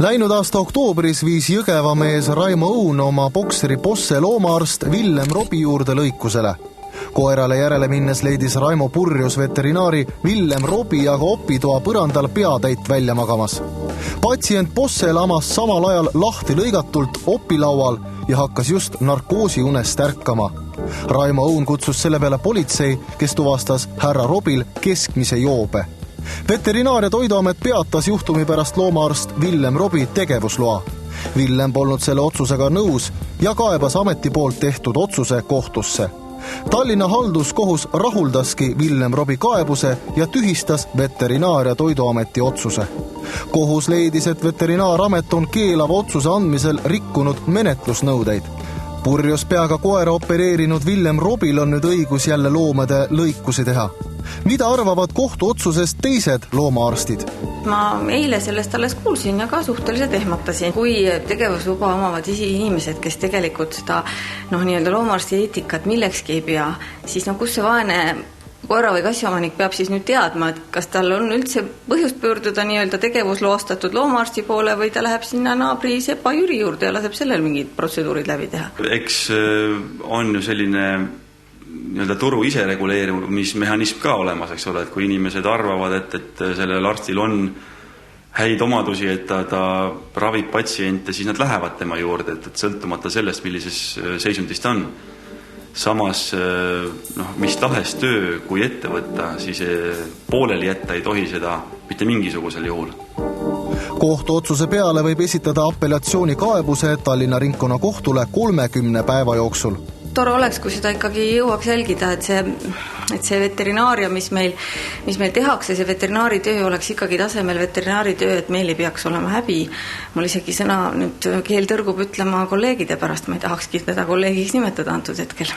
Läinud aasta oktoobris viis Jõgeva mees Raimo Õun oma bokseri Posse loomaarst Villem Robi juurde lõikusele. Koerale järele minnes leidis Raimo purjus veterinaari Villem Robi aga opitoa põrandal peatäit välja magamas. Patsient Posse lamas samal ajal lahti lõigatult opilaual ja hakkas just narkoosiunest ärkama. Raimo Õun kutsus selle peale politsei, kes tuvastas härra Robil keskmise joobe. Veterinaar- ja Toiduamet peatas juhtumi pärast loomaarst Villem Robi tegevusloa. Villem polnud selle otsusega nõus ja kaebas ameti poolt tehtud otsuse kohtusse. Tallinna halduskohus rahuldaski Villem Robi kaebuse ja tühistas Veterinaar- ja Toiduameti otsuse. Kohus leidis, et Veterinaaramet on keelava otsuse andmisel rikkunud menetlusnõudeid. Purjus peaga koera opereerinud Villem Robil on nüüd õigus jälle loomade lõikusi teha. Mida arvavad kohtuotsusest teised loomaarstid? Ma eile sellest alles kuulsin ja ka suhteliselt ehmatasin. Kui tegevusluba omavad inimesed, kes tegelikult seda nii-öelda loomaarsti eetikat millekski ei pea, siis kus see vaene koera või kassiomanik peab siis nüüd teadma, et kas tal on üldse põhjust pöörduda nii-öelda tegevusloastatud loomaarsti poole või ta läheb sinna naabri Sepa Jüri juurde ja laseb sellel mingid protseduurid läbi teha. Eks on ju selline nii-öelda turu isereguleerimismehhanism ka olemas, eks ole, et kui inimesed arvavad, et sellel arstil on häid omadusi, et ta ravib patsiente, siis nad lähevad tema juurde, et sõltumata sellest, millises seisundis ta on. Samas, mis tahes töö, kui ette võtta, siis pooleli jätta ei tohi seda mitte mingisugusel juhul. Kohtuotsuse peale võib esitada apellatsioonikaebuse Tallinna ringkonna kohtule 30 päeva jooksul. Tore oleks, kui seda ikkagi jõuaks jälgida, et see veterinaaria, mis meil tehakse, see veterinaaritöö oleks ikkagi tasemel veterinaaritöö, et meil ei peaks olema häbi. Mul isegi sõna nüüd keel tõrgub ütlema kolleegide pärast, ma ei tahakski teda kolleegiks nimetada antud hetkel.